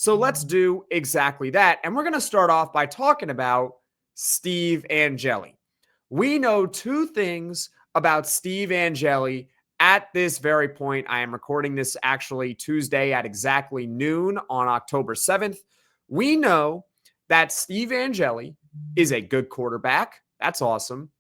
So let's do exactly that. And we're going to start off by talking about Steve Angeli. We know two things about Steve Angeli at this very point. I am recording this actually Tuesday at exactly noon on October 7th. We know that Steve Angeli is a good quarterback. That's awesome.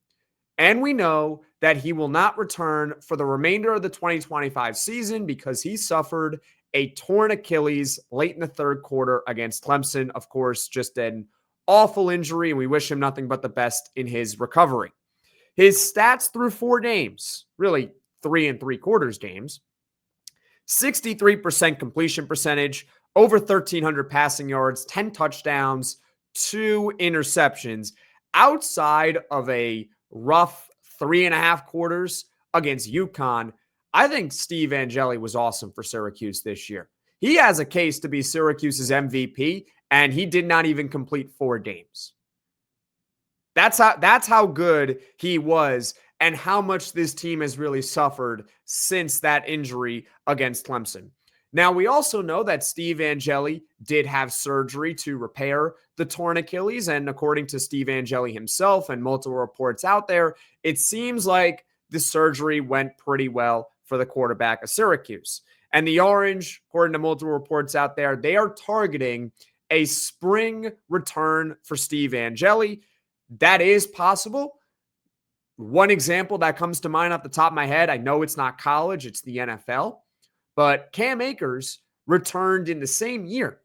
And we know that he will not return for the remainder of the 2025 season because he suffered a torn Achilles late in the third quarter against Clemson. Of course, just an awful injury, and we wish him nothing but the best in his recovery. His stats through 4 games, really 3 3/4 games: 63% completion percentage, over 1,300 passing yards, 10 touchdowns, 2 interceptions. Outside of a rough 3.5 quarters against UConn, I think Steve Angeli was awesome for Syracuse this year. He has a case to be Syracuse's MVP, and he did not even complete 4 games. That's how good he was and how much this team has really suffered since that injury against Clemson. Now, we also know that Steve Angeli did have surgery to repair the torn Achilles, and according to Steve Angeli himself and multiple reports out there, it seems like the surgery went pretty well for the quarterback of Syracuse. And the Orange, according to multiple reports out there, they are targeting a spring return for Steve Angeli. That is possible. One example that comes to mind off the top of my head, I know it's not college, it's the NFL, but Cam Akers returned in the same year.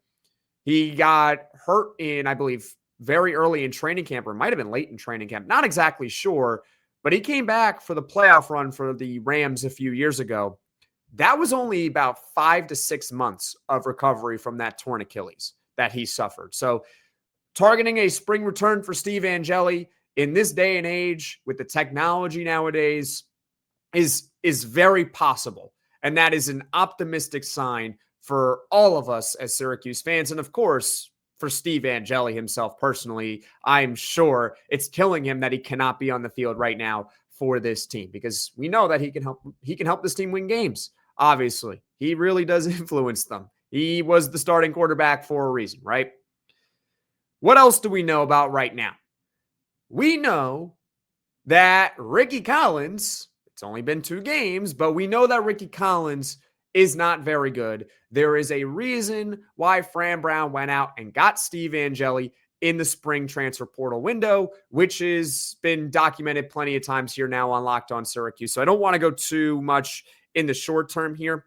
He got hurt in, I believe, very early in training camp, or it might have been late in training camp. Not exactly sure, but he came back for the playoff run for the Rams a few years ago. That was only about 5 to 6 months of recovery from that torn Achilles that he suffered. So targeting a spring return for Steve Angeli in this day and age with the technology nowadays is very possible. And that is an optimistic sign for all of us as Syracuse fans. And of course, for Steve Angeli himself personally, I'm sure it's killing him that he cannot be on the field right now for this team, because we know that he can help this team win games. Obviously, he really does influence them. He was the starting quarterback for a reason, right? What else do we know about right now? We know that Rickie Collins, it's only been 2 games, but we know that Rickie Collins is not very good. There is a reason why Fran Brown went out and got Steve Angeli in the spring transfer portal window, which has been documented plenty of times here now on Locked On Syracuse. So I don't want to go too much in the short term here,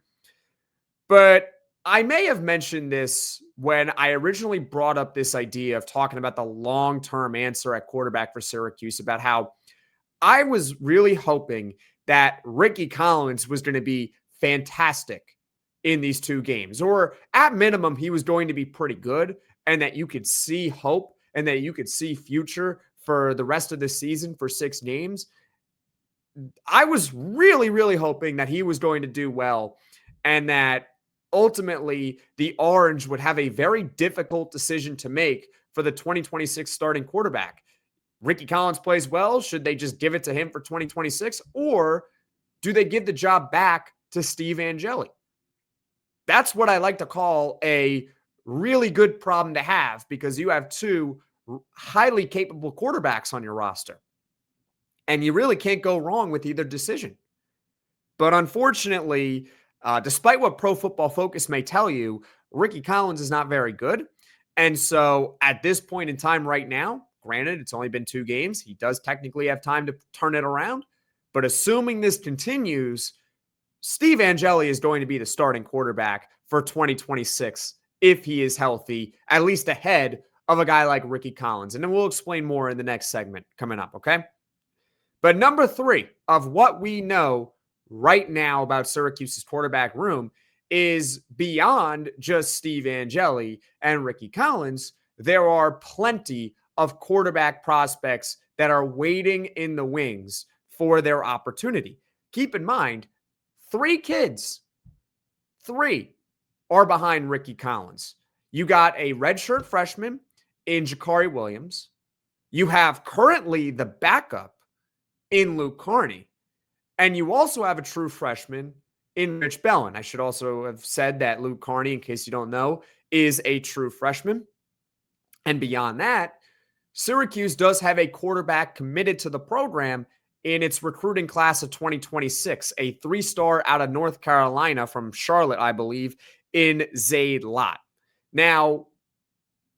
but I may have mentioned this when I originally brought up this idea of talking about the long-term answer at quarterback for Syracuse, about how I was really hoping that Rickie Collins was going to be fantastic in these 2 games, or at minimum, he was going to be pretty good, and that you could see hope and that you could see future for the rest of the season for 6 games. I was really, really hoping that he was going to do well, and that ultimately the Orange would have a very difficult decision to make for the 2026 starting quarterback. Rickie Collins plays well. Should they just give it to him for 2026? Or do they give the job back to Steve Angeli? That's what I like to call a really good problem to have, because you have 2 highly capable quarterbacks on your roster, and you really can't go wrong with either decision. But unfortunately, despite what Pro Football Focus may tell you, Rickie Collins is not very good. And so at this point in time right now, granted, it's only been 2 games, he does technically have time to turn it around. But assuming this continues, Steve Angeli is going to be the starting quarterback for 2026 if he is healthy, at least ahead of a guy like Rickie Collins. And then we'll explain more in the next segment coming up, okay? But number 3 of what we know right now about Syracuse's quarterback room is beyond just Steve Angeli and Rickie Collins. There are plenty of quarterback prospects that are waiting in the wings for their opportunity. Keep in mind, 3 kids, 3 are behind Rickie Collins. You got a redshirt freshman in Jakhari Williams. You have currently the backup in Luke Carney. And you also have a true freshman in Rich Bellin. I should also have said that Luke Carney, in case you don't know, is a true freshman. And beyond that, Syracuse does have a quarterback committed to the program in its recruiting class of 2026, a 3-star out of North Carolina from Charlotte, I believe, in Zayd Lott. Now,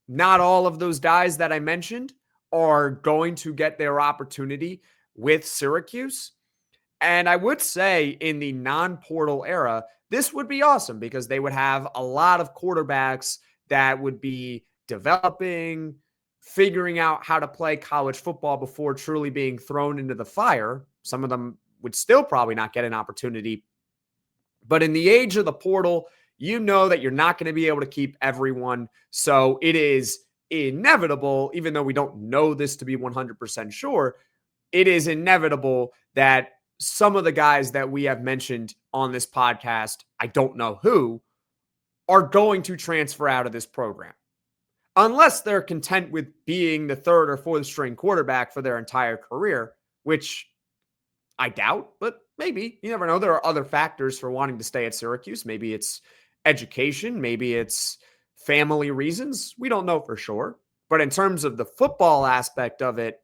not all of those guys that I mentioned are going to get their opportunity with Syracuse. And I would say in the non-portal era, this would be awesome because they would have a lot of quarterbacks that would be developing, figuring out how to play college football before truly being thrown into the fire. Some of them would still probably not get an opportunity. But in the age of the portal, you know that you're not going to be able to keep everyone. So it is inevitable, even though we don't know this to be 100% sure, it is inevitable that some of the guys that we have mentioned on this podcast, I don't know who, are going to transfer out of this program. Unless they're content with being the third or fourth string quarterback for their entire career, which I doubt, but maybe. You never know. There are other factors for wanting to stay at Syracuse. Maybe it's education. Maybe it's family reasons. We don't know for sure. But in terms of the football aspect of it,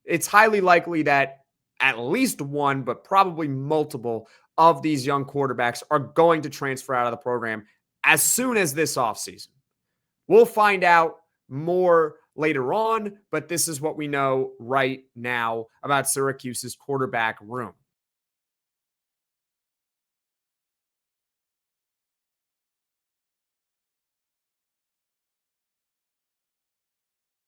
it's highly likely that at least one, but probably multiple of these young quarterbacks are going to transfer out of the program as soon as this offseason. We'll find out more later on, but this is what we know right now about Syracuse's quarterback room.